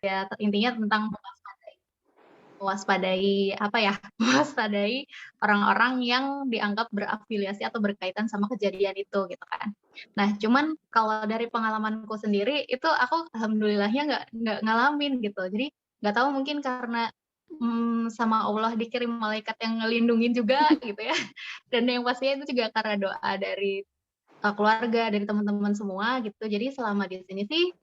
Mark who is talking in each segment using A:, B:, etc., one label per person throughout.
A: ya intinya tentang mewaspadai apa ya, mewaspadai orang-orang yang dianggap berafiliasi atau berkaitan sama kejadian itu gitu kan. Nah, cuman kalau dari pengalamanku sendiri itu aku alhamdulillahnya nggak ngalamin gitu. Jadi nggak tahu mungkin karena, sama Allah dikirim malaikat yang ngelindungin juga gitu ya, dan yang pastinya itu juga karena doa dari keluarga, dari teman-teman semua gitu. Jadi selama di sini sih,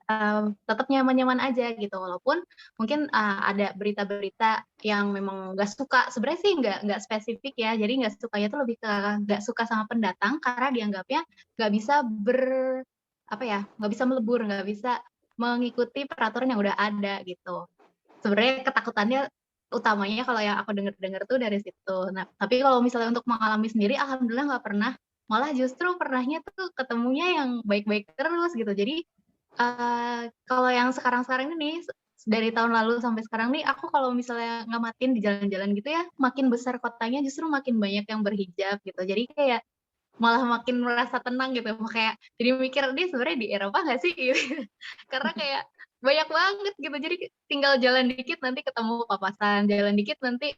A: tetap nyaman-nyaman aja gitu, walaupun mungkin, ada berita-berita yang memang nggak suka. Sebenarnya sih nggak spesifik ya, jadi nggak sukanya tuh lebih ke nggak suka sama pendatang karena dianggapnya nggak bisa apa ya, nggak bisa melebur, nggak bisa mengikuti peraturan yang udah ada gitu. Sebenarnya ketakutannya utamanya kalau yang aku dengar-dengar tuh dari situ. Nah, tapi kalau misalnya untuk mengalami sendiri alhamdulillah nggak pernah, malah justru pernahnya tuh ketemunya yang baik-baik terus gitu. Jadi, kalau yang sekarang-sekarang ini nih, dari tahun lalu sampai sekarang nih, aku kalau misalnya ngamatin di jalan-jalan gitu ya, makin besar kotanya justru makin banyak yang berhijab gitu. Jadi kayak malah makin merasa tenang gitu, kayak jadi mikir, "Dia sebenarnya di Eropa nggak sih?" Gitu. Karena kayak banyak banget gitu, jadi tinggal jalan dikit nanti ketemu papasan, jalan dikit nanti,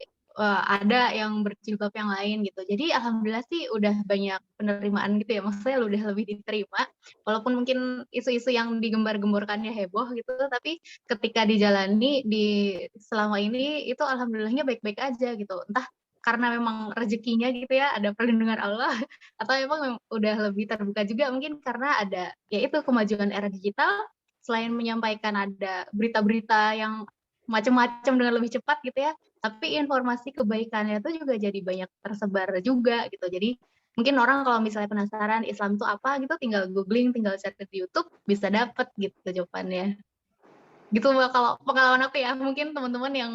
A: ada yang berjilbab yang lain gitu. Jadi alhamdulillah sih udah banyak penerimaan gitu ya, maksudnya udah lebih diterima, walaupun mungkin isu-isu yang digembar-gemborkannya heboh gitu, tapi ketika dijalani selama ini itu alhamdulillahnya baik-baik aja gitu. Entah karena memang rezekinya gitu ya, ada perlindungan Allah atau emang udah lebih terbuka juga mungkin karena ada, ya itu kemajuan era digital, selain menyampaikan ada berita-berita yang macam-macam dengan lebih cepat gitu ya, tapi informasi kebaikannya itu juga jadi banyak tersebar juga gitu. Jadi mungkin orang kalau misalnya penasaran Islam itu apa gitu, tinggal googling, tinggal cari di YouTube, bisa dapet gitu jawabannya. Gitu Mbak, kalau pengalaman aku ya, mungkin teman-teman yang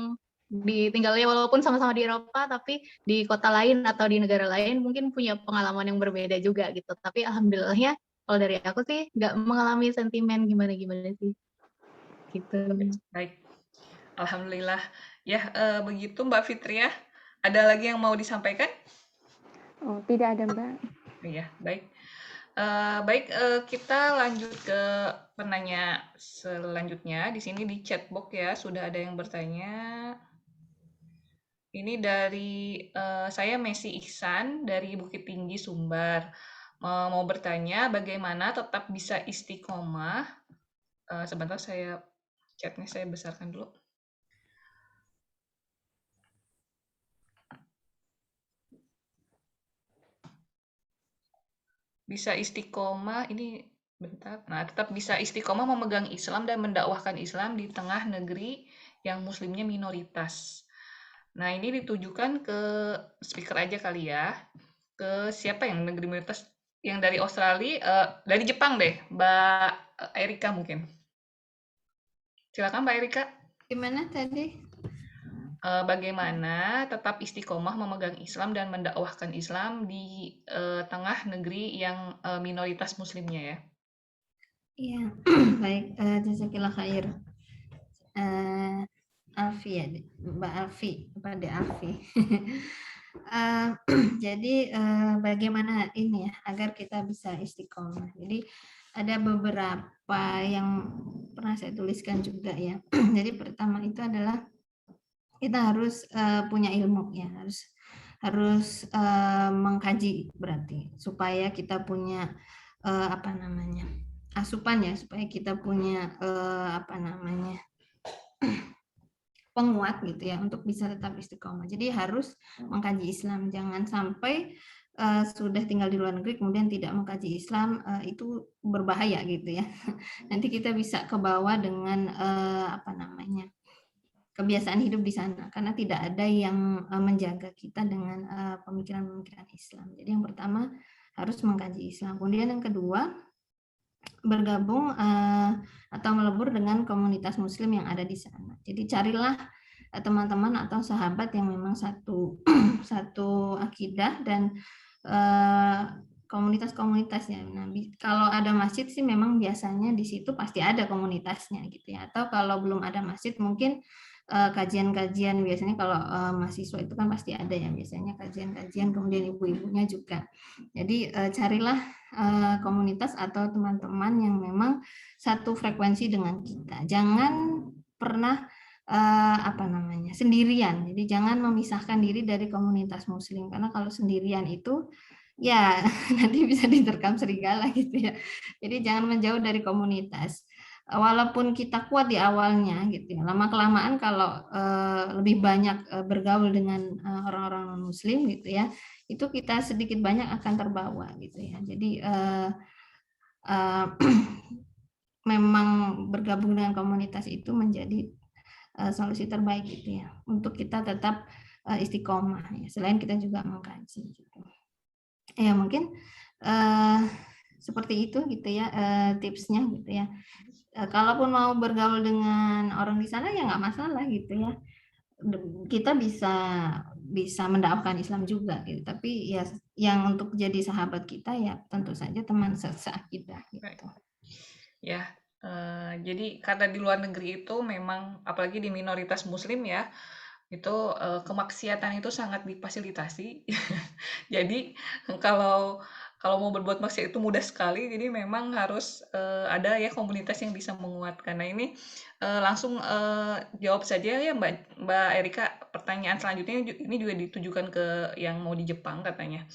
A: tinggalnya walaupun sama-sama di Eropa, tapi di kota lain atau di negara lain mungkin punya pengalaman yang berbeda juga gitu. Tapi alhamdulillahnya kalau dari aku sih nggak mengalami sentimen gimana-gimana sih, gitu.
B: Baik, alhamdulillah. Ya, begitu Mbak Fitria. Ada lagi yang mau disampaikan?
C: Oh, tidak ada, Mbak.
B: Iya, baik. Baik, kita lanjut ke penanya selanjutnya. Di sini di chatbox ya, sudah ada yang bertanya. Ini dari saya Messi Ihsan dari Bukit Tinggi Sumbar. Mau bertanya bagaimana tetap bisa istiqomah. Sebentar chatnya saya besarkan dulu. Bisa istiqomah ini bentar. Nah, tetap bisa istiqomah memegang Islam dan mendakwahkan Islam di tengah negeri yang muslimnya minoritas. Nah, ini ditujukan ke speaker aja kali ya. Ke siapa yang negeri minoritas? Yang dari Australia, dari Jepang deh, Mbak Erika mungkin. Silakan Mbak Erika.
C: Gimana tadi?
B: Bagaimana tetap istiqomah memegang Islam dan mendakwahkan Islam di tengah negeri yang minoritas muslimnya ya?
C: Iya, baik, jazakillah khair. Alfi ya, Mbak Alfi, pada Alfi. Jadi bagaimana ini ya agar kita bisa istiqomah. Jadi ada beberapa yang pernah saya tuliskan juga ya. Jadi pertama itu adalah kita harus punya ilmu ya, harus mengkaji berarti supaya kita punya apa namanya asupan ya, supaya kita punya apa namanya penguat gitu ya untuk bisa tetap istiqomah. Jadi harus mengkaji Islam, jangan sampai sudah tinggal di luar negeri kemudian tidak mengkaji Islam, itu berbahaya gitu ya. Nanti kita bisa ke bawah dengan apa namanya kebiasaan hidup di sana karena tidak ada yang menjaga kita dengan pemikiran-pemikiran Islam. Jadi yang pertama harus mengkaji Islam. Kemudian yang kedua bergabung atau melebur dengan komunitas Muslim yang ada di sana. Jadi carilah teman-teman atau sahabat yang memang satu satu akidah dan komunitas-komunitasnya. Nah, kalau ada masjid sih memang biasanya di situ pasti ada komunitasnya gitu ya. Atau kalau belum ada masjid mungkin kajian-kajian biasanya kalau mahasiswa itu kan pasti ada ya biasanya kajian-kajian kemudian ibu-ibunya juga. Jadi carilah komunitas atau teman-teman yang memang satu frekuensi dengan kita. Jangan pernah pernah sendirian. Jadi jangan memisahkan diri dari komunitas Muslim, karena kalau sendirian itu ya nanti bisa diterkam serigala gitu ya. Jadi jangan menjauh dari komunitas. Walaupun kita kuat di awalnya gitu ya, lama kelamaan kalau lebih banyak bergaul dengan orang-orang non Muslim gitu ya, itu kita sedikit banyak akan terbawa gitu ya. Jadi memang bergabung dengan komunitas itu menjadi solusi terbaik gitu ya, untuk kita tetap istiqomah ya. Selain kita juga mengkaji gitu. Ya mungkin seperti itu gitu ya tipsnya gitu ya. Kalaupun mau bergaul dengan orang di sana ya nggak masalah gitu ya. Kita bisa mendakwahkan Islam juga gitu. Tapi ya yang untuk jadi sahabat kita ya tentu saja teman seakidah gitu.
B: Ya, jadi karena di luar negeri itu memang apalagi di minoritas Muslim ya, itu kemaksiatan itu sangat difasilitasi. Jadi kalau mau berbuat maksiat itu mudah sekali. Jadi memang harus ada ya komunitas yang bisa menguatkan. Nah ini langsung jawab saja ya Mbak Erika. Pertanyaan selanjutnya ini juga ditujukan ke yang mau di Jepang katanya.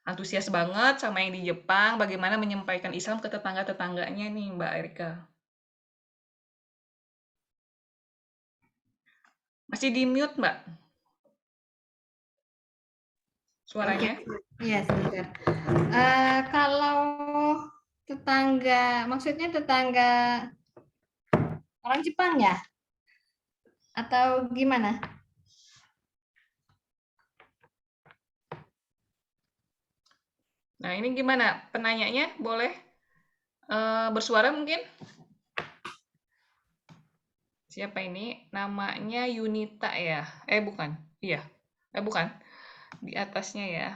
B: Antusias banget sama yang di Jepang, bagaimana menyampaikan Islam ke tetangga-tetangganya nih Mbak Erika. Masih di mute Mbak suaranya.
C: Iya, sebentar. Kalau tetangga, maksudnya tetangga orang Jepang ya? Atau gimana?
B: Nah ini gimana? Penanyanya boleh bersuara mungkin? Siapa ini? Namanya Yunita ya? Bukan. Iya. Bukan. Di atasnya ya.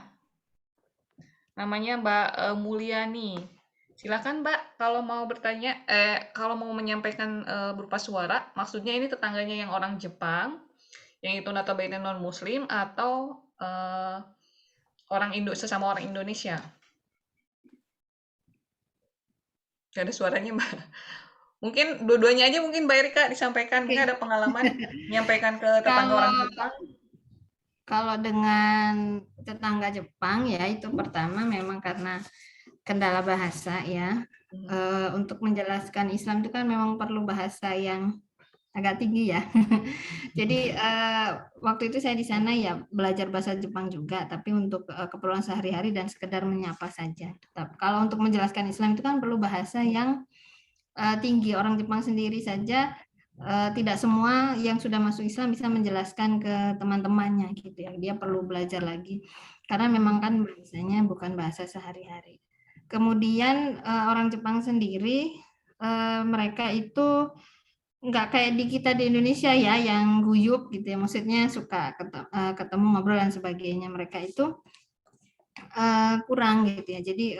B: Namanya Mbak Mulyani. Silakan Mbak kalau mau bertanya, kalau mau menyampaikan berupa suara, maksudnya ini tetangganya yang orang Jepang, yang itu notabene non Muslim atau sesama orang Indonesia. Gak ada suaranya Mbak. Mungkin dua-duanya aja mungkin Mbak Erika disampaikan. Mungkin ada pengalaman menyampaikan ke tetangga orang Jepang.
C: Kalau dengan tetangga Jepang ya itu pertama memang karena kendala bahasa ya. Untuk menjelaskan Islam itu kan memang perlu bahasa yang agak tinggi ya. Jadi waktu itu saya di sana ya belajar bahasa Jepang juga, tapi untuk keperluan sehari-hari dan sekedar menyapa saja. Kalau untuk menjelaskan Islam itu kan perlu bahasa yang tinggi. Orang Jepang sendiri saja tidak semua yang sudah masuk Islam bisa menjelaskan ke teman-temannya gitu ya. Dia perlu belajar lagi karena memang kan bahasanya bukan bahasa sehari-hari. Kemudian orang Jepang sendiri mereka itu nggak kayak di kita di Indonesia ya yang guyup gitu ya. Maksudnya suka ketemu ngobrol dan sebagainya. Mereka itu kurang gitu ya. Jadi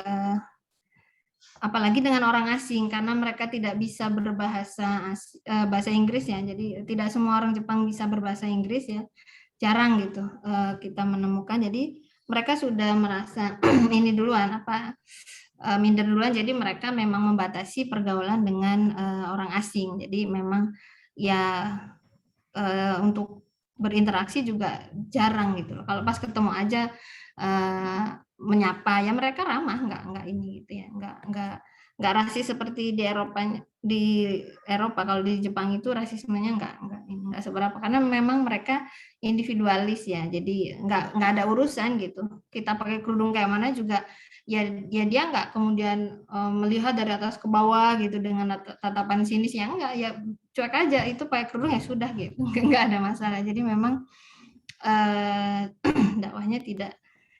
C: apalagi dengan orang asing karena mereka tidak bisa berbahasa bahasa Inggris ya, jadi tidak semua orang Jepang bisa berbahasa Inggris ya, jarang gitu kita menemukan. Jadi mereka sudah merasa ini duluan minder duluan, jadi mereka memang membatasi pergaulan dengan orang asing. Jadi memang ya untuk berinteraksi juga jarang gitu. Kalau pas ketemu aja menyapa ya mereka ramah, nggak ini gitu ya, nggak rasis seperti di Eropa. Kalau di Jepang itu rasismenya nggak seberapa karena memang mereka individualis ya, jadi nggak ada urusan gitu. Kita pakai kerudung kayak mana juga ya dia nggak kemudian melihat dari atas ke bawah gitu dengan tatapan sinis ya, enggak ya cuek aja, itu pakai kerudung ya sudah gitu, nggak ada masalah. Jadi memang dakwahnya tidak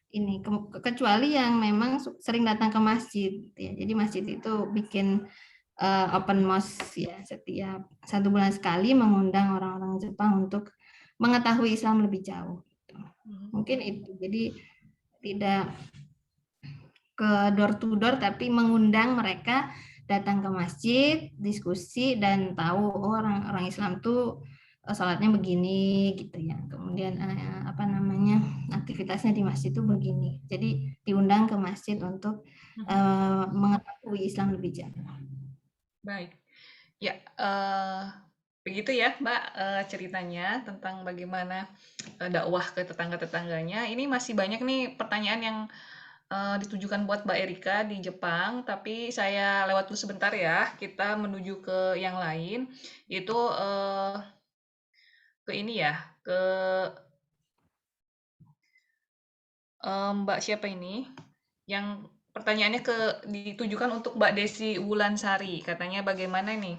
C: ini, kecuali yang memang sering datang ke masjid ya. Jadi masjid itu bikin open mosque ya, setiap 1 bulan sekali mengundang orang-orang Jepang untuk mengetahui Islam lebih jauh gitu. Mungkin itu, jadi tidak ke door to door tapi mengundang mereka datang ke masjid, diskusi dan tahu orang Islam tuh sholatnya begini gitu ya. Kemudian aktivitasnya di masjid itu begini. Jadi diundang ke masjid untuk mengetahui Islam lebih jauh.
B: Baik. Ya, Begitu ya, Mbak, ceritanya tentang bagaimana dakwah ke tetangga-tetangganya. Ini masih banyak nih pertanyaan yang ditujukan buat Mbak Erika di Jepang, tapi saya lewat dulu sebentar ya. Kita menuju ke yang lain, yaitu ke ini ya, ke Mbak siapa ini? Yang pertanyaannya ditujukan untuk Mbak Desi Wulansari. Katanya bagaimana nih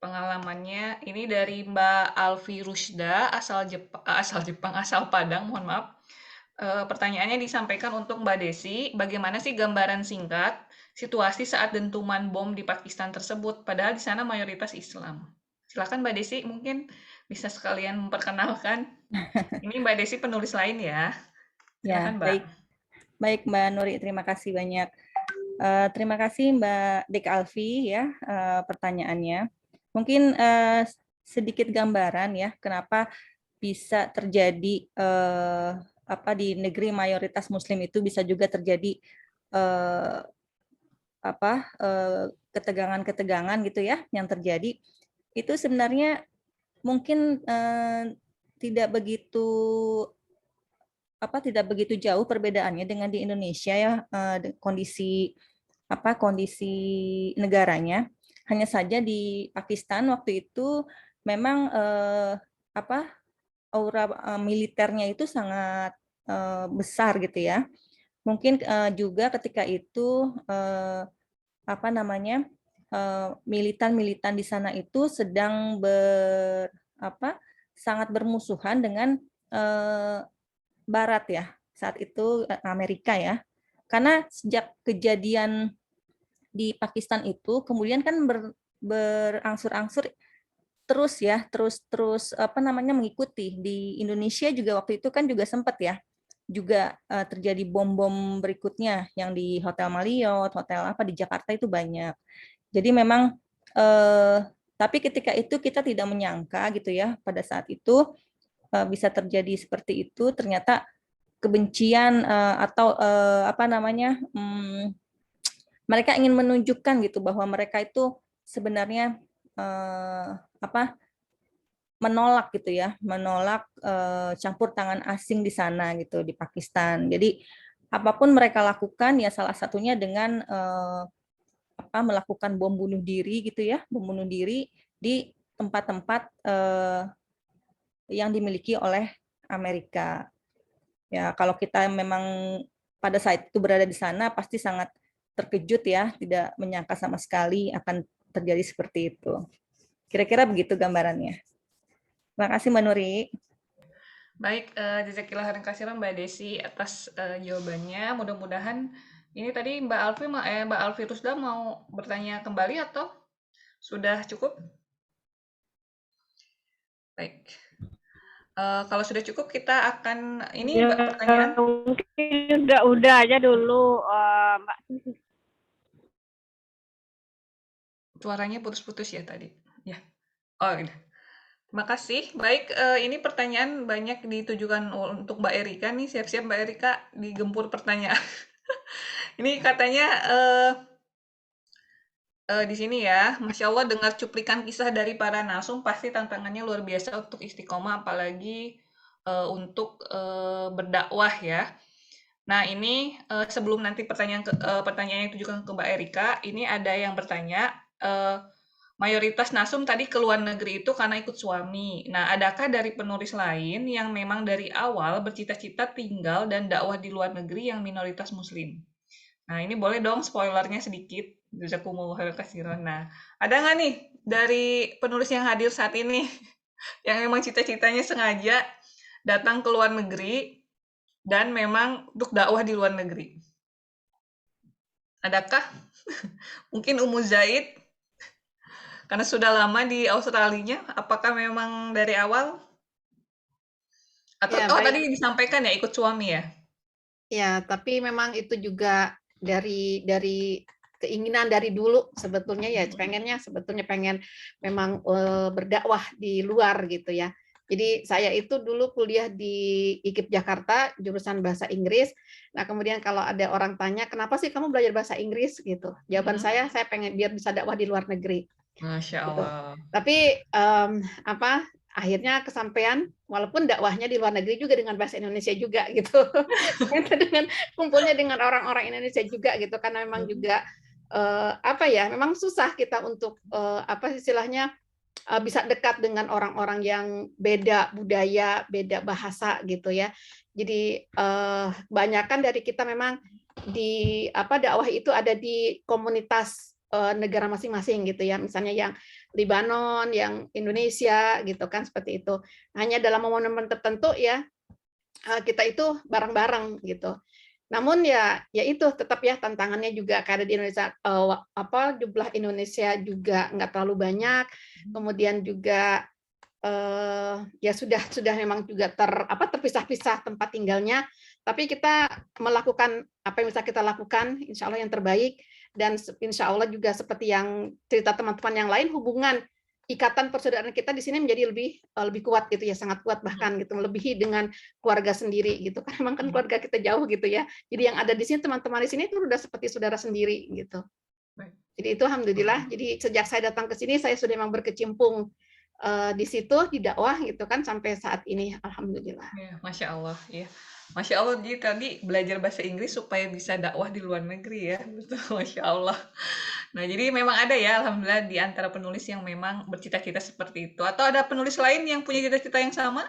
B: pengalamannya? Ini dari Mbak Alfi Rusda, asal Padang, mohon maaf. Pertanyaannya disampaikan untuk Mbak Desi, bagaimana sih gambaran singkat situasi saat dentuman bom di Pakistan tersebut, padahal di sana mayoritas Islam. Silakan Mbak Desi, mungkin bisa sekalian memperkenalkan. Ini Mbak Desi penulis lain ya.
D: Ya,
B: Silakan Mbak.
D: baik Mbak Nuri, terima kasih banyak. Terima kasih Mbak Dek Alfi ya pertanyaannya. Mungkin sedikit gambaran ya kenapa bisa terjadi di negeri mayoritas Muslim itu bisa juga terjadi ketegangan-ketegangan gitu ya yang terjadi. Itu sebenarnya mungkin tidak begitu jauh perbedaannya dengan di Indonesia ya, kondisi negaranya. Hanya saja di Pakistan waktu itu memang aura militernya itu sangat besar gitu ya. Mungkin juga ketika itu militan-militan di sana itu sedang sangat bermusuhan dengan Barat ya, saat itu Amerika ya. Karena sejak kejadian di Pakistan itu kemudian kan berangsur-angsur terus mengikuti. Di Indonesia juga waktu itu kan juga sempat ya, juga terjadi bom-bom berikutnya yang di Hotel Marriott, hotel di Jakarta itu banyak. Jadi memang tapi ketika itu kita tidak menyangka gitu ya, pada saat itu bisa terjadi seperti itu. Ternyata kebencian mereka ingin menunjukkan gitu bahwa mereka itu sebenarnya menolak gitu ya, menolak campur tangan asing di sana gitu di Pakistan. Jadi apapun mereka lakukan ya salah satunya dengan melakukan bom bunuh diri gitu ya, bom bunuh diri di tempat-tempat yang dimiliki oleh Amerika. Ya, kalau kita memang pada saat itu berada di sana pasti sangat terkejut ya, tidak menyangka sama sekali akan terjadi seperti itu. Kira-kira begitu gambarannya. Terima kasih Mbak Nuri.
B: Baik, jazakillah khairan katsiran Mbak Desi atas jawabannya. Mudah-mudahan ini tadi Mbak Alfi Rusda mau bertanya kembali atau sudah cukup? Baik. Kalau sudah cukup kita akan ini
E: ya,
B: pertanyaan.
E: Mungkin udah aja dulu Mbak.
B: Suaranya putus-putus ya tadi. Ya. Oh, udah. Terima kasih. Baik, ini pertanyaan banyak ditujukan untuk Mbak Erika nih. Siap-siap Mbak Erika digempur pertanyaan. Ini katanya di sini ya, Masya Allah dengar cuplikan kisah dari para narsum pasti tantangannya luar biasa untuk istiqomah, apalagi untuk berdakwah ya. Nah ini sebelum nanti pertanyaan yang ditujukan ke Mbak Erika, ini ada yang bertanya, mayoritas narsum tadi ke luar negeri itu karena ikut suami. Nah adakah dari penulis lain yang memang dari awal bercita-cita tinggal dan dakwah di luar negeri yang minoritas muslim? Nah, ini boleh dong spoilernya sedikit. Jazakumullah khairan. Nah, ada nggak nih dari penulis yang hadir saat ini yang memang cita-citanya sengaja datang ke luar negeri dan memang untuk dakwah di luar negeri? Adakah? Mungkin Ummu Zaid, karena sudah lama di Australia, apakah memang dari awal? Atau
F: Ya,
B: tadi disampaikan ya ikut suami ya?
F: Ya, tapi memang itu juga dari keinginan dari dulu sebetulnya ya sebetulnya pengen memang berdakwah di luar gitu ya. Jadi saya itu dulu kuliah di IKIP Jakarta jurusan bahasa Inggris. Nah, kemudian kalau ada orang tanya, "Kenapa sih kamu belajar bahasa Inggris?" gitu. Jawaban saya pengen biar bisa dakwah di luar negeri.
B: Masya
F: gitu.
B: Allah.
F: Tapi akhirnya kesampaian, walaupun dakwahnya di luar negeri juga dengan bahasa Indonesia juga gitu. Dengan kumpulnya dengan orang-orang Indonesia juga gitu, karena memang juga memang susah kita untuk istilahnya bisa dekat dengan orang-orang yang beda budaya, beda bahasa gitu ya. Jadi kebanyakan dari kita memang di dakwah itu ada di komunitas negara masing-masing gitu ya. Misalnya yang Libanon, yang Indonesia gitu kan, seperti itu. Hanya dalam momen-momen tertentu ya kita itu bareng-bareng gitu. Namun ya itu tetap ya tantangannya juga karena di Indonesia jumlah Indonesia juga nggak terlalu banyak, kemudian juga ya sudah memang juga terpisah-pisah tempat tinggalnya, tapi kita melakukan apa yang bisa kita lakukan, insya Allah yang terbaik, dan insya Allah juga seperti yang cerita teman-teman yang lain, hubungan ikatan persaudaraan kita di sini menjadi lebih kuat gitu ya, sangat kuat bahkan gitu, melebihi dengan keluarga sendiri gitu kan, memang kan keluarga kita jauh gitu ya, jadi yang ada di sini teman-teman di sini itu udah seperti saudara sendiri gitu. Jadi itu alhamdulillah, jadi sejak saya datang ke sini saya sudah memang berkecimpung di situ di dakwah gitu kan sampai saat ini, alhamdulillah.
B: Ya, Masya Allah, ya. Masya Allah, jadi tadi belajar bahasa Inggris supaya bisa dakwah di luar negeri ya, betul, Masya Allah. Nah, jadi memang ada ya, alhamdulillah di antara penulis yang memang bercita-cita seperti itu. Atau ada penulis lain yang punya cita-cita yang sama?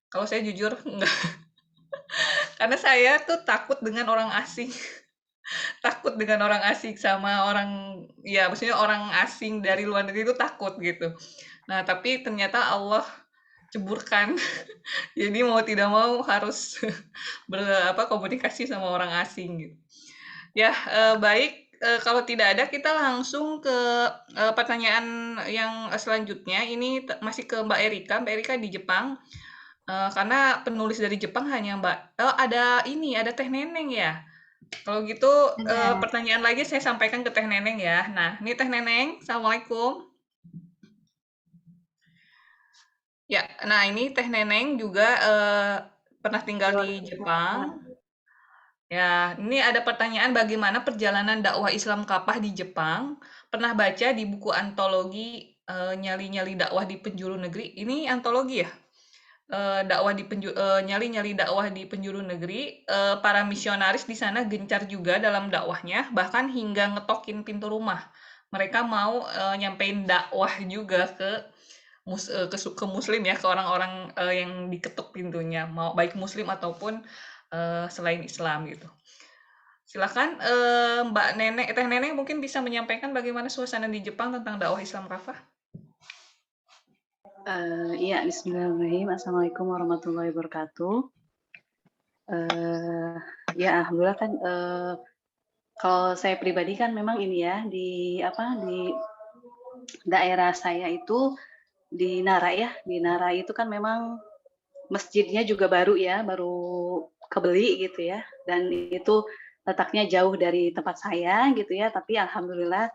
B: Kalau saya jujur, enggak. Karena saya tuh takut dengan orang asing. Takut dengan orang asing sama orang, ya maksudnya orang asing dari luar negeri itu takut gitu. Nah, tapi ternyata Allah ceburkan. Jadi mau tidak mau harus komunikasi sama orang asing gitu. Ya, baik. Kalau tidak ada, kita langsung ke pertanyaan yang selanjutnya. Ini masih ke Mbak Erika. Mbak Erika di Jepang. Karena penulis dari Jepang hanya ada Teh Neneng ya. Kalau gitu pertanyaan lagi saya sampaikan ke Teh Neneng ya. Nah, ini Teh Neneng, Assalamualaikum. Ya, nah ini Teh Neneng juga pernah tinggal di Jepang. Ya, ini ada pertanyaan bagaimana perjalanan dakwah Islam Kapah di Jepang. Pernah baca di buku antologi Nyali-Nyali Dakwah di Penjuru Negeri. Ini antologi ya? Nyali-Nyali Dakwah di Penjuru Negeri. Para misionaris di sana gencar juga dalam dakwahnya, bahkan hingga ngetokin pintu rumah. Mereka mau nyampein dakwah juga ke muslim ya, ke orang-orang yang diketuk pintunya, mau baik muslim ataupun selain Islam gitu. Silakan Mbak Neneng, Teh Neneng mungkin bisa menyampaikan bagaimana suasana di Jepang tentang dakwah Islam Kafah.
G: Iya, bismillahirrahmanirrahim. Assalamualaikum warahmatullahi wabarakatuh. Ya, alhamdulillah kan kalau saya pribadi kan memang ini ya di daerah saya itu di Nara ya. Di Nara itu kan memang masjidnya juga baru ya, baru kebeli gitu ya. Dan itu letaknya jauh dari tempat saya gitu ya, tapi alhamdulillah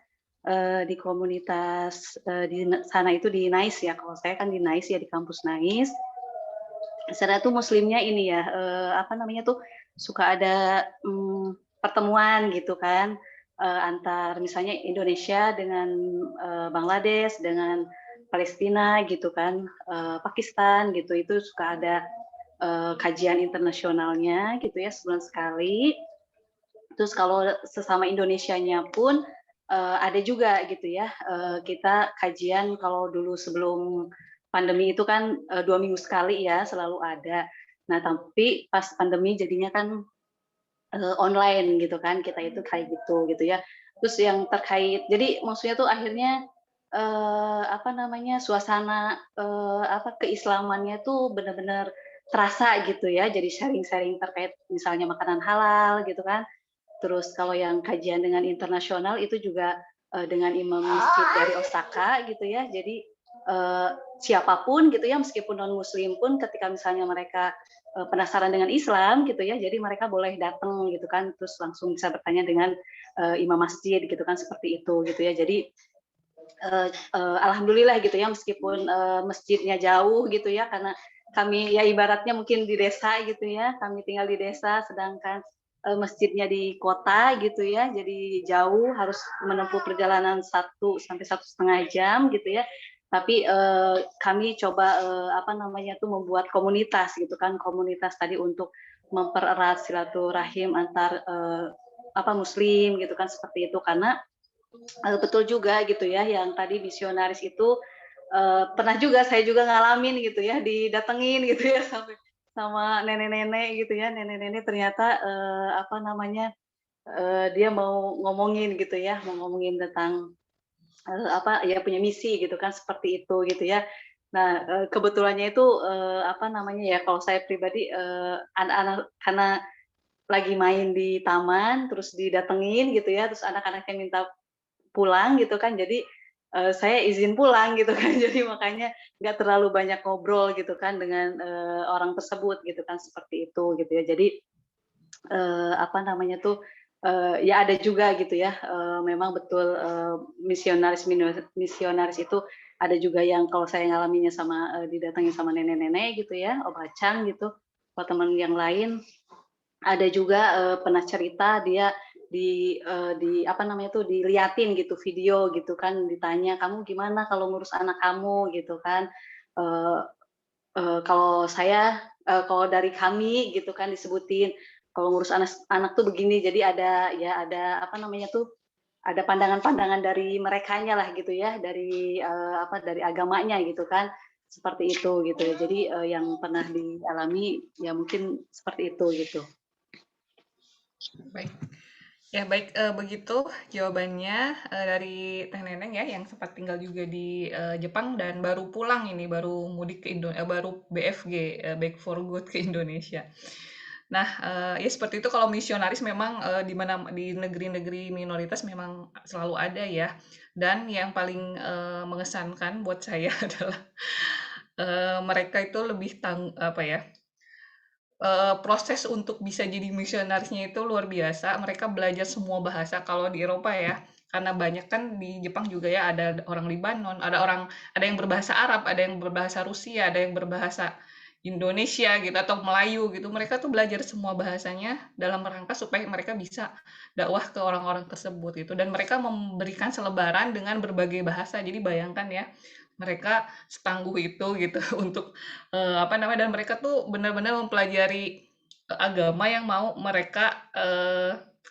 G: di komunitas di sana itu di NICE ya, kalau saya kan di NICE ya, di kampus NICE. Di sana tuh muslimnya ini ya, suka ada pertemuan gitu kan, antar misalnya Indonesia dengan Bangladesh, dengan Palestina gitu kan, Pakistan gitu, itu suka ada kajian internasionalnya gitu ya, sebulan sekali. Terus kalau sesama Indonesianya pun ada juga gitu ya, kita kajian kalau dulu sebelum pandemi itu kan 2 minggu sekali ya, selalu ada. Nah, tapi pas pandemi jadinya kan online gitu kan, kita itu kayak gitu ya. Terus yang terkait, jadi maksudnya tuh akhirnya suasana keislamannya tuh benar-benar terasa gitu ya, jadi sharing-sharing terkait misalnya makanan halal gitu kan. Terus kalau yang kajian dengan internasional itu juga dengan imam masjid dari Osaka gitu ya. Jadi siapapun gitu ya, meskipun non muslim pun ketika misalnya mereka penasaran dengan Islam gitu ya, jadi mereka boleh datang gitu kan, terus langsung bisa bertanya dengan imam masjid gitu kan, seperti itu gitu ya. Jadi alhamdulillah gitu ya, meskipun masjidnya jauh gitu ya, karena kami ya ibaratnya mungkin di desa gitu ya, kami tinggal di desa, sedangkan masjidnya di kota gitu ya, jadi jauh, harus menempuh perjalanan 1 sampai 1,5 jam gitu ya. Tapi kami coba membuat komunitas gitu kan, komunitas tadi untuk mempererat silaturahim antar Muslim gitu kan, seperti itu. Karena betul juga gitu ya, yang tadi misionaris itu pernah juga saya juga ngalamin gitu ya, didatengin gitu ya sama nenek-nenek gitu ya, nenek-nenek ternyata dia mau ngomongin gitu ya, mau ngomongin tentang punya misi gitu kan, seperti itu gitu ya. Nah, kebetulannya itu kalau saya pribadi anak-anak karena lagi main di taman terus didatengin gitu ya, terus anak-anaknya minta pulang gitu kan, jadi saya izin pulang gitu kan. Jadi makanya nggak terlalu banyak ngobrol gitu kan dengan orang tersebut gitu kan, seperti itu gitu ya. Jadi ya ada juga gitu ya, memang betul misionaris itu ada juga yang kalau saya ngalaminya didatangi sama nenek-nenek gitu ya, Om Acang gitu, atau teman yang lain. Ada juga pernah cerita dia diliatin gitu video gitu kan, ditanya, "Kamu gimana kalau ngurus anak kamu?" Gitu kan. Eee kalau dari kami gitu kan disebutin, kalau ngurus anak tuh begini. Jadi ada pandangan-pandangan dari merekanya lah gitu ya, dari agamanya gitu kan, seperti itu gitu ya. Jadi yang pernah dialami ya mungkin seperti itu gitu.
B: Baik. Ya baik, begitu jawabannya dari Teh Neneng ya, yang sempat tinggal juga di Jepang dan baru pulang ini, baru mudik ke baru BFG, Back for Good ke Indonesia. Nah, ya seperti itu, kalau misionaris memang di negeri-negeri minoritas memang selalu ada ya. Dan yang paling mengesankan buat saya adalah mereka itu lebih proses untuk bisa jadi misionarisnya itu luar biasa. Mereka belajar semua bahasa kalau di Eropa ya, karena banyak kan di Jepang juga ya, ada orang Libanon, ada yang berbahasa Arab, ada yang berbahasa Rusia, ada yang berbahasa Indonesia gitu atau Melayu gitu. Mereka tuh belajar semua bahasanya dalam rangka supaya mereka bisa dakwah ke orang-orang tersebut gitu. Dan mereka memberikan selebaran dengan berbagai bahasa. Jadi bayangkan ya, mereka setangguh itu gitu untuk dan mereka tuh benar-benar mempelajari agama yang mau mereka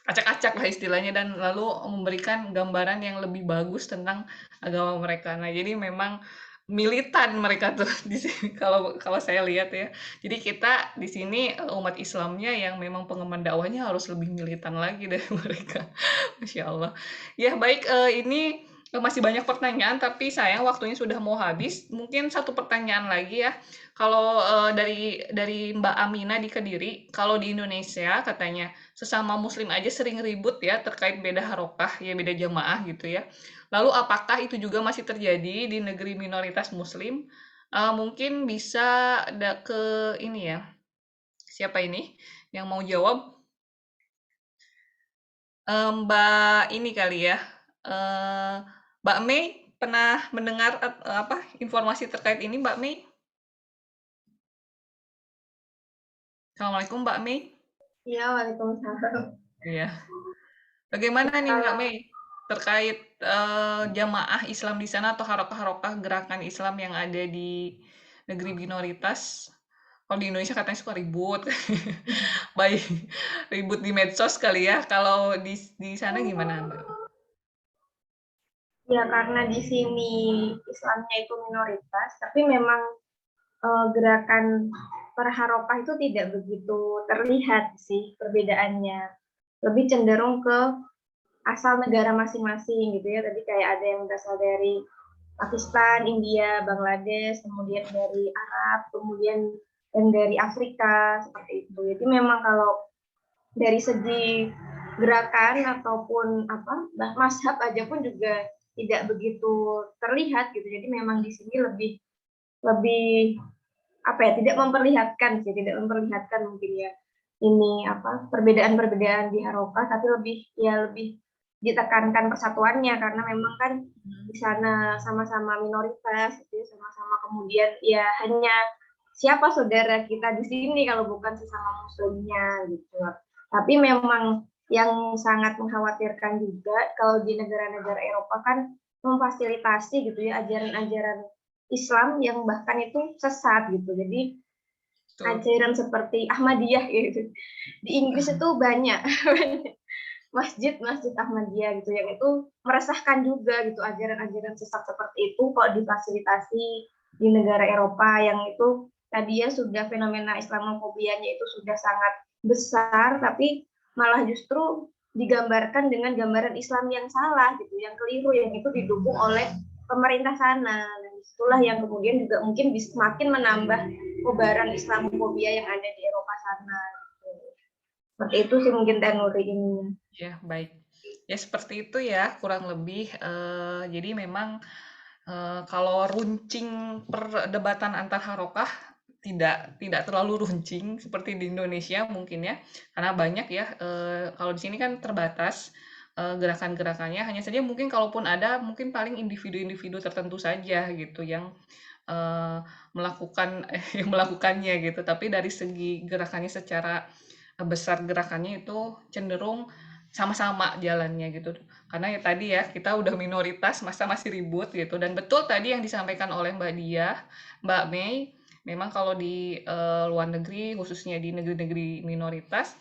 B: acak-acak lah istilahnya, dan lalu memberikan gambaran yang lebih bagus tentang agama mereka. Nah, jadi memang militan mereka tuh di sini kalau saya lihat ya. Jadi kita di sini umat Islamnya yang memang pengemban dakwahnya harus lebih militan lagi dari mereka. Masya Allah. Ya baik, ini masih banyak pertanyaan, tapi sayang waktunya sudah mau habis. Mungkin satu pertanyaan lagi ya. Kalau dari Mbak Amina di Kediri, kalau di Indonesia katanya sesama Muslim aja sering ribut ya terkait beda harokah, ya beda jamaah gitu ya. Lalu apakah itu juga masih terjadi di negeri minoritas Muslim? Mungkin bisa ke ini ya. Siapa ini yang mau jawab? Mbak ini kali ya. Mbak Mei pernah mendengar informasi terkait ini, Mbak Mei? Assalamualaikum, Mbak Mei.
A: Iya, waalaikumsalam.
B: Iya. Bagaimana nih Mbak Mei terkait jamaah Islam di sana atau harokah-harokah gerakan Islam yang ada di negeri minoritas? Kalau di Indonesia katanya suka ribut, baik ribut di medsos kali ya. Kalau di sana gimana, Mbak?
H: Ya, karena di sini Islamnya itu minoritas, tapi memang gerakan perharokah itu tidak begitu terlihat sih perbedaannya. Lebih cenderung ke asal negara masing-masing gitu ya. Tadi kayak ada yang berasal dari Pakistan, India, Bangladesh, kemudian dari Arab, kemudian yang dari Afrika, seperti itu. Jadi memang kalau dari segi gerakan ataupun mazhab aja pun juga tidak begitu terlihat gitu. Jadi memang di sini lebih tidak memperlihatkan mungkin ya ini perbedaan-perbedaan di harokah, tapi lebih ditekankan persatuannya, karena memang kan di sana sama-sama minoritas gitu, sama-sama kemudian ya hanya siapa saudara kita di sini kalau bukan sesama muslimnya gitu. Tapi memang yang sangat mengkhawatirkan juga kalau di negara-negara Eropa kan memfasilitasi gitu ya ajaran-ajaran Islam yang bahkan itu sesat gitu. Jadi ajaran seperti Ahmadiyah gitu. Di Inggris itu banyak masjid-masjid Ahmadiyah gitu yang itu meresahkan juga gitu ajaran-ajaran sesat seperti itu kok difasilitasi di negara Eropa yang itu tadi ya sudah fenomena Islamofobianya itu sudah sangat besar tapi malah justru digambarkan dengan gambaran Islam yang salah gitu, yang keliru, yang itu didukung oleh pemerintah sana. Dan itulah yang kemudian juga mungkin semakin menambah kobaran Islamofobia yang ada di Eropa sana. Gitu. Seperti itu sih mungkin Tanuri ini.
B: Ya, baik. Ya seperti itu ya kurang lebih. Jadi memang kalau runcing perdebatan antar harokah tidak terlalu runcing seperti di Indonesia mungkin ya, karena banyak ya. Kalau di sini kan terbatas gerakan-gerakannya, hanya saja mungkin kalaupun ada mungkin paling individu-individu tertentu saja gitu yang yang melakukannya gitu. Tapi dari segi gerakannya secara besar gerakannya itu cenderung sama-sama jalannya gitu. Karena ya tadi ya kita udah minoritas masa masih ribut gitu. Dan betul tadi yang disampaikan oleh Mbak Diah, Mbak Mei, memang kalau di luar negeri khususnya di negeri-negeri minoritas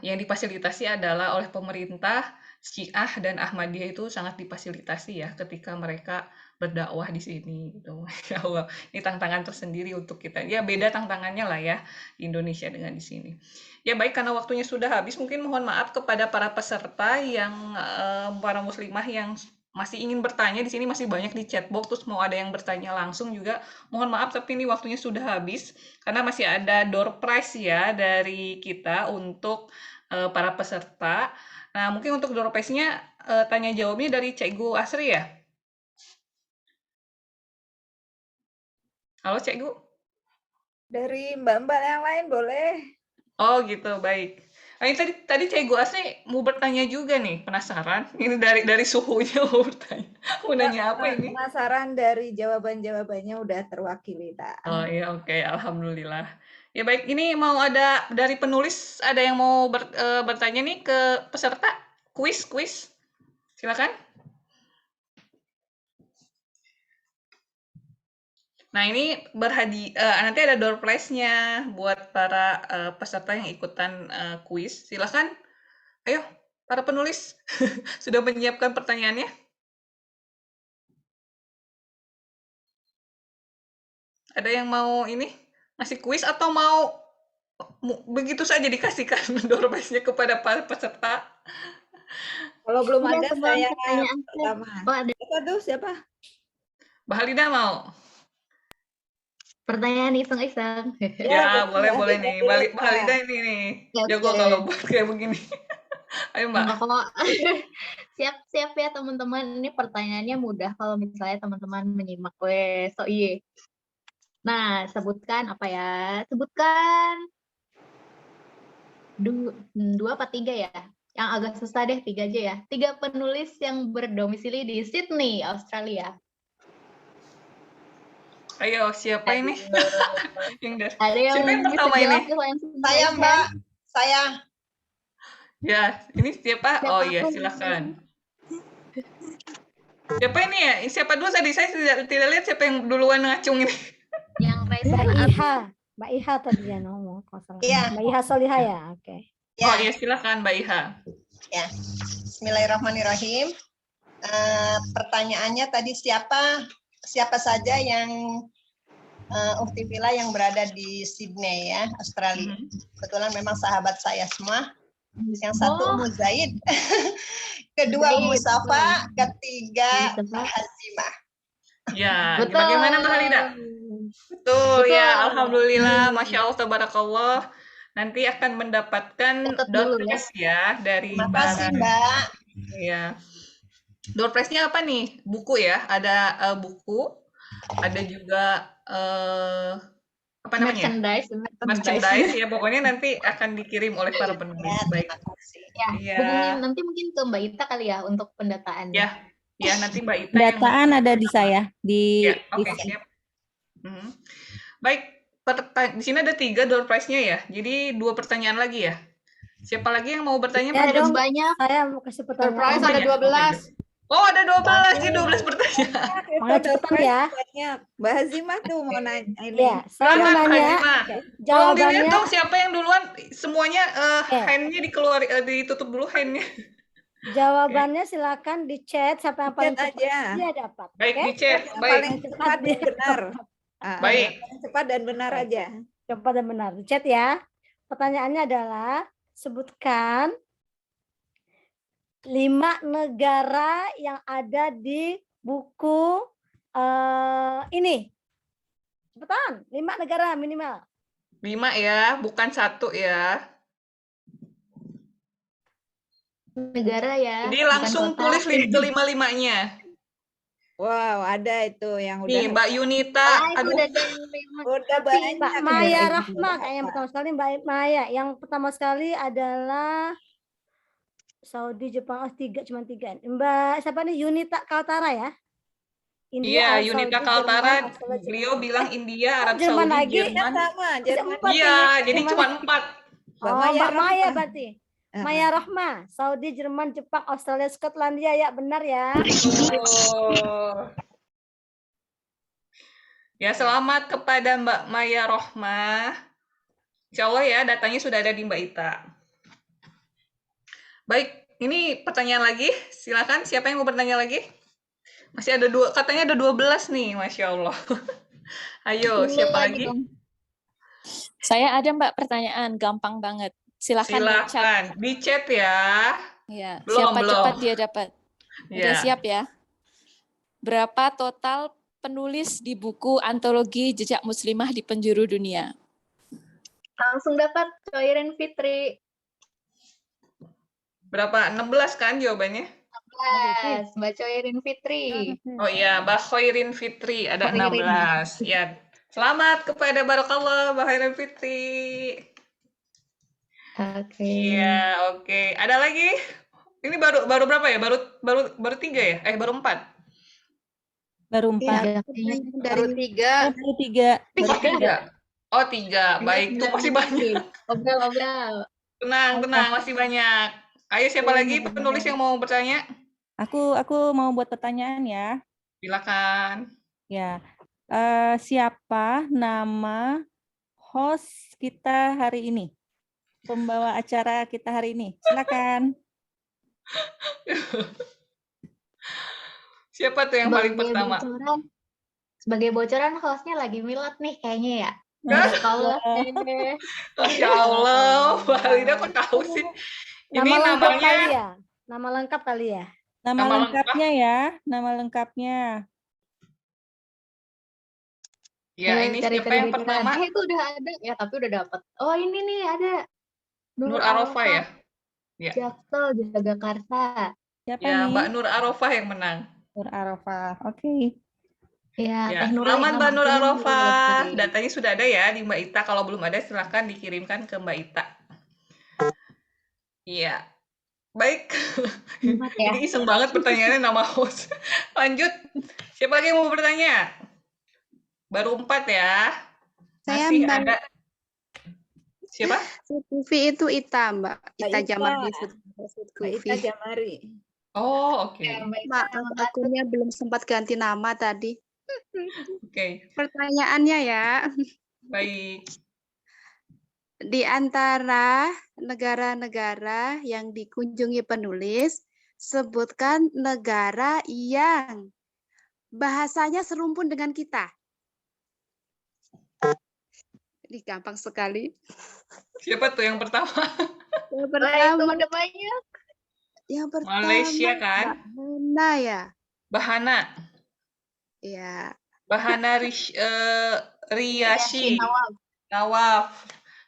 B: yang difasilitasi adalah oleh pemerintah. Syiah dan Ahmadiyah itu sangat difasilitasi ya ketika mereka berdakwah di sini gitu. Ya Allah, ini tantangan tersendiri untuk kita. Ya beda tantangannya lah ya di Indonesia dengan di sini. Ya baik, karena waktunya sudah habis, mungkin mohon maaf kepada para peserta yang para muslimah yang masih ingin bertanya. Di sini masih banyak di chatbox, terus mau ada yang bertanya langsung juga. Mohon maaf tapi ini waktunya sudah habis karena masih ada door prize ya dari kita untuk para peserta. Nah, mungkin untuk door prize-nya tanya jawabnya dari Cikgu Asri ya. Halo Cikgu.
I: Dari mbak-mbak yang lain boleh.
B: Oh gitu, baik. Nah, ini tadi Cikgu Asri mau bertanya juga nih, penasaran. Ini dari suhunya mau bertanya. Mau nanya apa ini?
I: Penasaran dari jawaban-jawabannya udah terwakili, tak?
B: Oh iya, oke, alhamdulillah. Ya baik, ini mau ada dari penulis, ada yang mau bertanya nih ke peserta? Kuis. Silakan. Nah, ini nanti ada door prize-nya buat para peserta yang ikutan kuis. Silakan. Ayo, para penulis sudah menyiapkan pertanyaannya? Ada yang mau ini ngasih kuis atau mau begitu saja dikasihkan door prize-nya kepada para peserta?
I: Kalau belum ada saya
A: pertama.
I: Oh, ada. Siapa?
B: Mbak Halida mau?
A: Pertanyaan iseng-iseng.
B: Ya, boleh nih. Mbak Halida ini nih. Jago kalau buat kayak begini. Ayo Mbak.
A: Siap ya teman-teman. Ini pertanyaannya mudah kalau misalnya teman-teman menyimak. Iya. Nah, sebutkan apa ya? Sebutkan 2 apa 3 ya? Yang agak susah deh, 3 aja ya. 3 penulis yang berdomisili di Sydney, Australia.
B: Ayo, siapa ini?
A: Ada yang
B: siapa yang pertama ini?
I: Saya Mbak. Saya.
B: Ya, ini siapa? Oh iya, silakan. Siapa ini ya? Siapa dulu tadi? Saya tidak lihat siapa yang duluan ngacung ini.
A: Yang
J: Mbak Iha tadi ya ngomong.
I: Iya.
J: Mbak Iha Solihah ya, oke.
B: Ya. Oh iya, silakan Mbak Iha.
I: Ya. Bismillahirrahmanirrahim. Pertanyaannya tadi siapa saja yang Uktivila yang berada di Sydney ya, Australia. Kebetulan memang sahabat saya semua. Yang satu Ummu Zaid, kedua Ummu Safa, ketiga Hazimah.
B: Ya, bagaimana Mbak Halida? Betul ya, alhamdulillah, masya Allah, tabarakallah. Nanti akan mendapatkan door prize ya dari
I: Terima kasih Mbak.
B: Ya, door prize-nya apa nih? Buku ya, ada buku, ada juga apa namanya? Merchandise ya, pokoknya nanti akan dikirim oleh para penulis. Baik.
A: Ya. Nanti mungkin ke Mbak Ita kali ya untuk pendataan.
B: Ya nanti Mbak Ita.
D: Pendataan ada di saya di.
B: Oke, siap. Baik, di sini ada 3 door prize-nya ya. Jadi 2 pertanyaan lagi ya. Siapa lagi yang mau bertanya?
J: Ya
A: Ada
J: dong,
A: banyak.
J: saya mau kasih pertanyaan.
F: Surprise ada
B: banyak.
F: 12.
B: Oh, ada 12. Jadi 12 pertanyaan.
J: Makanya cepetan ya.
K: Banyak. Mbak Hazimah tuh mau nanya ini.
J: Ya, saya mau
B: Silakan,
J: nanya.
B: Hazimah. Tolong
J: Jawabannya
B: dilihat dong siapa yang duluan. Semuanya hand-nya ditutup dulu hand-nya.
J: jawabannya silakan di chat, siapa yang paling
K: Chat
J: cepat
K: aja.
J: dia dapat.
B: Baik,
J: Oke?
B: di chat.
K: Yang
B: Baik.
K: paling cepat dan benar.
B: Baik.
K: Paling cepat dan benar aja.
J: Cepat dan benar. Di chat ya. Pertanyaannya adalah sebutkan 5 negara yang ada di buku ini. Cepetan, 5 negara minimal.
B: 5 ya, bukan 1 ya.
A: Negara ya.
B: Jadi
A: bukan
B: langsung
A: kota.
B: tulis kelima-limanya.
K: Wow, ada itu yang udah.
B: Nih, Mbak Yunita.
A: Itu
B: Aduh,
A: udah ada yang 5.
K: Udah
A: Tapi
K: banyak.
J: Mbak
K: ya.
J: Maya Rahma kayak yang pertama sekali Mbak Maya. Yang pertama sekali adalah Saudi, Jepang, 3 cuma 3. Mbak siapa nih? Yunita Kaltara ya?
B: iya,
J: Saudi,
B: Yunita
J: Jerman,
B: Kaltara,
J: Australia,
B: beliau bilang India, Arab
J: Jerman
B: Saudi,
J: lagi?
B: Jerman.
K: Sama, Jerman.
J: Empat
B: Iya,
J: ini.
B: jadi
J: Jerman
B: cuma
J: lagi.
B: 4.
J: Oh,
K: Maya
J: Mbak Maya
K: Rahma.
J: berarti. Maya Rahma, Saudi, Jerman, Jepang, Australia, Skotlandia ya, benar ya.
B: Oh. Ya, selamat kepada Mbak Maya Rohmah. Insya Allah ya, datanya sudah ada di Mbak Ita. Baik, ini pertanyaan lagi. Silakan, siapa yang mau bertanya lagi? Masih ada katanya ada 12 nih, Masya Allah. Ayo, siapa lagi?
L: Saya ada Mbak pertanyaan, gampang banget. Silakan di chat.
B: Silakan, di chat ya.
L: Ya,
B: Belum,
L: siapa
B: belum.
L: cepat dia dapat. Udah
B: Ya.
L: siap ya? Berapa total penulis di buku antologi Jejak Muslimah di Penjuru Dunia?
A: Langsung dapat Coirin Fitri.
B: Berapa? 16 kan jawabannya?
A: 16. Mbak Coirin Fitri.
B: Oh iya, Mbak Khairin Fitri ada 16. Ya. Selamat kepada Barakallah Mbak Khairin Fitri.
A: Oke.
B: Iya, oke. Ada lagi? Ini baru berapa ya? Baru 3 ya? Baru 4.
D: Baru 4.
F: Baru 3.
D: Baru 3.
B: Oh, 3. Oh, 3. Baik, tuh masih banyak.
A: Obrol.
B: Tenang, masih banyak. Ayo, siapa lagi penulis yang mau bertanya?
D: Aku mau buat pertanyaan ya.
B: Silakan.
D: Ya. Siapa nama host kita hari ini? Pembawa acara kita hari ini. Silakan.
B: Siapa tuh yang paling pertama?
A: Sebagai bocoran hostnya lagi milad nih kayaknya ya.
B: Masya Allah, Mbak Alida kok tahu sih? Ini
J: Nama lengkap
B: namanya
J: kali ya. Nama lengkap kali ya.
D: Nama lengkapnya ya. Nama lengkapnya.
B: Ya, ini siapa yang pertama?
A: Itu udah ada ya, tapi udah dapat. Oh, ini nih ada.
B: Nur Arafah ya? Ya.
A: Jaksel Jagakarsa.
D: Siapa
B: Ya,
D: nih?
B: Mbak Nur Arafah yang menang.
D: Nur Arafah. Oke.
A: Ya,
B: Selamat Mbak Nur Arafah. Datanya sudah ada ya di Mbak Ita. Kalau belum ada silahkan dikirimkan ke Mbak Ita. Iya. Baik.
A: Ya.
B: Ini iseng banget pertanyaannya nama host. Lanjut. Siapa lagi yang mau bertanya? Baru 4 ya.
M: Saya
B: Masih
M: Mbak.
B: ada. Siapa?
M: Kufi itu Ita, Mbak. Ita Jamari.
K: Mbak Ita Jamari.
B: Oh, oke.
M: Mbak, akunnya belum sempat ganti nama tadi.
B: Oke.
M: Pertanyaannya ya.
B: Baik.
M: Di antara negara-negara yang dikunjungi penulis, sebutkan negara yang bahasanya serumpun dengan kita. Ini gampang sekali.
B: Siapa tuh yang pertama?
M: Yang pertama,
A: ada banyak.
M: Yang pertama
B: Malaysia kan?
M: Bahana ya.
B: Bahana.
M: Ya.
B: Bahana Riyashi. Nawaf.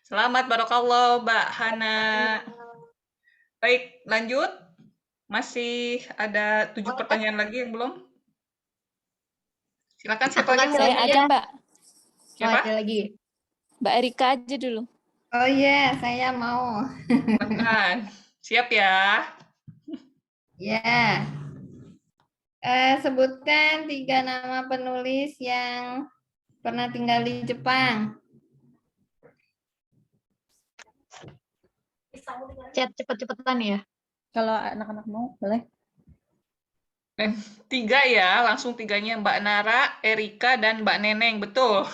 B: Selamat Barakallah, Mbak Hana. Baik, lanjut. Masih ada 7 pertanyaan lagi yang belum? Silakan siapa lagi?
L: Saya ada, Mbak.
B: Siapa?
A: Ada lagi.
L: Mbak Erika aja dulu.
C: Oh iya, saya mau.
B: Silakan. Siap ya.
C: Ya. Sebutkan 3 nama penulis yang pernah tinggal di Jepang.
A: Chat cepet-cepetan ya.
D: Kalau anak-anak mau, boleh.
B: 3 ya, langsung 3-nya Mbak Nara, Erika, dan Mbak Neneng, betul.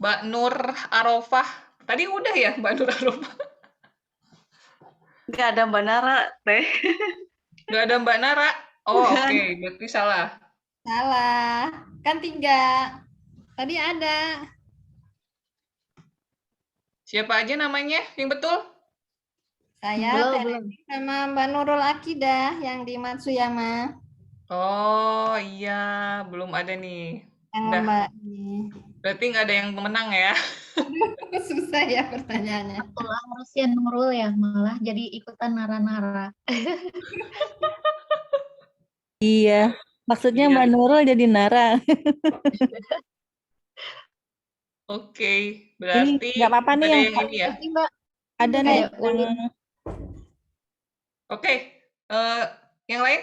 B: Mbak Nur Arofah, tadi udah ya Mbak Nur Arofah?
G: Nggak ada Mbak Nara, Teh.
B: Nggak ada Mbak Nara? Oh,
G: Bukan.
B: oke, berarti salah.
C: Salah. Kan 3. Tadi ada.
B: Siapa aja namanya yang betul?
C: Saya,
A: Belum,
C: Teh
A: belum.
C: Leni, sama Mbak Nurul Akidah yang di Matsuyama.
B: Oh iya, belum ada nih.
C: Yang
B: Udah,
C: Mbak
B: berarti nggak ada yang menang ya.
C: susah ya pertanyaannya.
A: Itulah harusnya Nurul ya, malah jadi ikutan Nara-Nara.
D: Iya, maksudnya
B: Iya.
D: Mbak Nurul jadi Nara.
B: Oke,
D: Ini
B: berarti
D: nggak apa-apa nih
B: ada
D: yang
B: yang ini ya.
A: Mbak.
D: ada nih
A: Kayak Ulin.
D: yang
B: Oke, yang lain?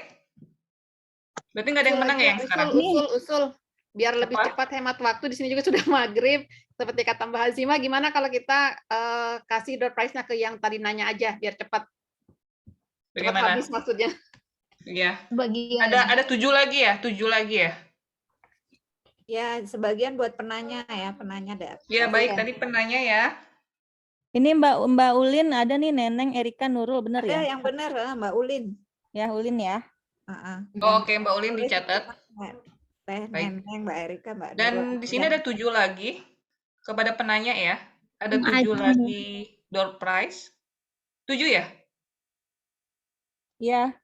B: Berarti nggak ada yang menang ya yang sekarang?
F: Usul. Biar lebih cepat hemat waktu, di sini juga sudah maghrib. Seperti kata Mbak Hazimah, gimana kalau kita kasih door prize-nya ke yang tadi nanya aja, biar cepat
B: Bagaimana?
F: habis maksudnya.
B: Iya.
A: Bagian.
B: Ada 7 lagi ya? 7 lagi ya?
K: Ya, sebagian buat penanya ya, penanya ada.
B: Ya baik, tadi penanya ya.
D: ini Mbak Ulin ada nih Neneng, Erika, Nurul, bener
K: Ada
D: ya?
K: yang benar, Mbak Ulin.
D: Ya Ulin ya.
B: Oh, oke, Mbak Ulin dicatat.
K: Teh
B: Baik.
K: Neneng, Mbak Erika, Mbak Nurul.
B: Dan di sini ada 7 lagi kepada penanya ya. Ada 7
A: Ada.
B: lagi door prize. 7 ya?
D: Iya.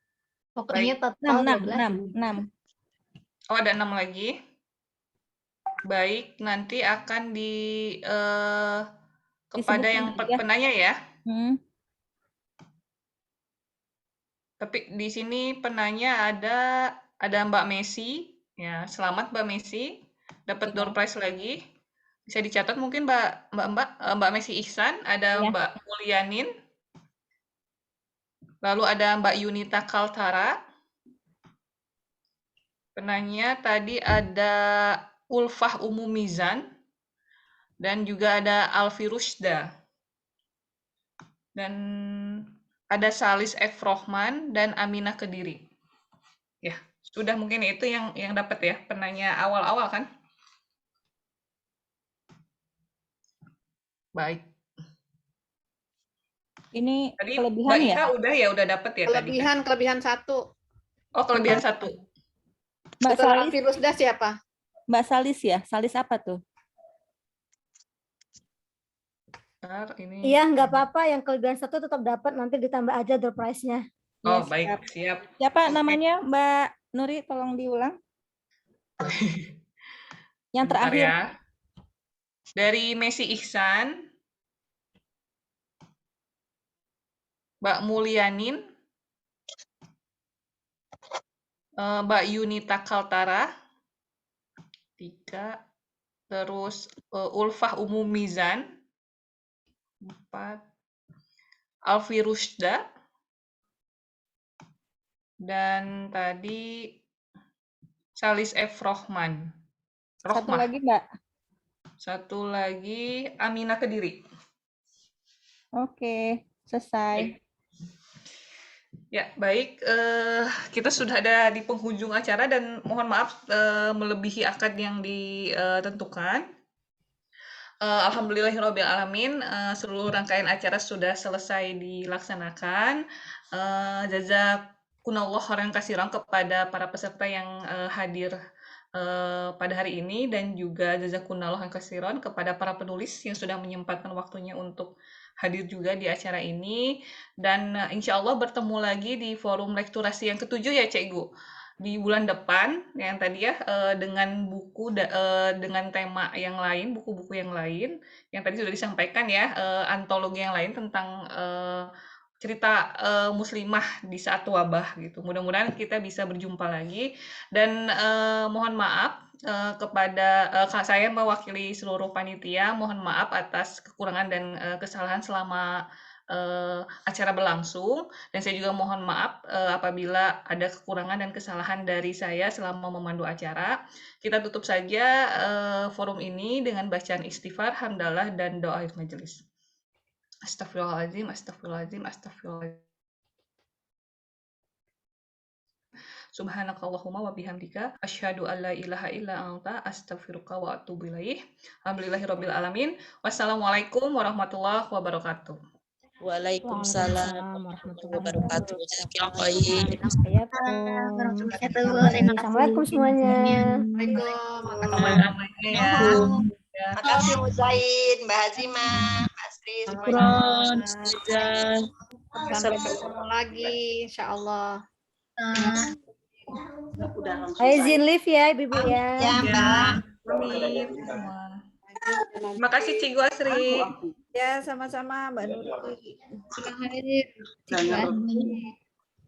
A: Pokoknya
B: Baik.
A: total
D: 6.
B: Oh, ada 6 lagi. Baik, nanti akan kepada
D: Disebut
B: yang
D: nanti ya.
B: penanya ya.
D: Tapi
B: Tapi di sini penanya ada Mbak Messi. Ya, selamat Mbak Messi. Dapat door prize lagi. Bisa dicatat mungkin Mbak Messi Ihsan, ada
D: Ya.
B: Mbak Mulyanin. Lalu ada Mbak Yunita Kaltara. Penanya tadi ada Ulfah Umumizan. Dan juga ada Alfi Rusda. Dan ada Salis F. Rohman dan Aminah Kediri. Ya, sudah mungkin itu yang dapat ya, penanya awal-awal kan? Baik.
D: ini
B: Tadi
D: kelebihan
B: Mbak
D: ya?
B: Ika udah dapat ya tadi kan?
F: Kelebihan 1.
B: Oh, kelebihan 1.
D: Mbak
F: Setelah
D: Salis,
F: virus dah siapa?
D: Mbak Salis ya? Salis apa tuh?
B: Ini.
J: Iya, nggak apa-apa. Yang kelebihan 1 tetap dapat. Nanti ditambah aja door prize-nya.
B: Oh,
D: Ya,
B: baik, siap.
D: Siapa namanya Mbak Nuri? Tolong diulang. Yang
B: Bentar
D: terakhir.
B: ya. Dari Messi Ihsan, Mbak Mulyanin, Mbak Yunita Kaltara, 3, terus Ulfah Umumizan, 4, Alfi Rusda, dan tadi Salis F. Rohman.
D: Satu lagi Mbak.
B: Satu lagi Aminah Kediri.
D: Oke, selesai.
B: Ya, baik. Kita sudah ada di penghujung acara dan mohon maaf melebihi akad yang ditentukan. Alhamdulillahirrabbilalamin, seluruh rangkaian acara sudah selesai dilaksanakan. Jazakumullah khairan katsiran kepada para peserta yang hadir pada hari ini, dan juga jazakumullah khairan katsiran kepada para penulis yang sudah menyempatkan waktunya untuk hadir juga di acara ini. Dan insya Allah bertemu lagi di forum lekturasi yang ke-7 ya Cikgu, di bulan depan yang tadi ya, dengan buku dengan tema yang lain, buku-buku yang lain yang tadi sudah disampaikan ya, antologi yang lain tentang cerita muslimah di saat wabah gitu. Mudah-mudahan kita bisa berjumpa lagi, dan mohon maaf kepada saya mewakili seluruh panitia, mohon maaf atas kekurangan dan kesalahan selama acara berlangsung, dan saya juga mohon maaf apabila ada kekurangan dan kesalahan dari saya selama memandu acara. Kita tutup saja forum ini dengan bacaan istighfar, hamdalah, dan doa majelis. Astagfirullahaladzim, astagfirullahaladzim, astagfirullahaladzim. Subhanakallahumma wa bihamdika asyhadu an la ilaha illa anta astaghfiruka wa atubu ilaih. Alhamdulillahirabbil alamin. Wassalamualaikum warahmatullahi wabarakatuh.
D: Waalaikumsalam warahmatullahi wabarakatuh.
J: Assalamualaikum semuanya.
I: Makasih Bu Zaid, Mbak Hazima, Mbak Sri.
F: Sampai ketemu lagi, insya-Allah.
J: Izin live ya Ibu ya.
I: Ya, Mbak.
B: Amin. Terima kasih Cigu Asri.
K: Ya, sama-sama Mbak Nuri.
A: Terima kasih.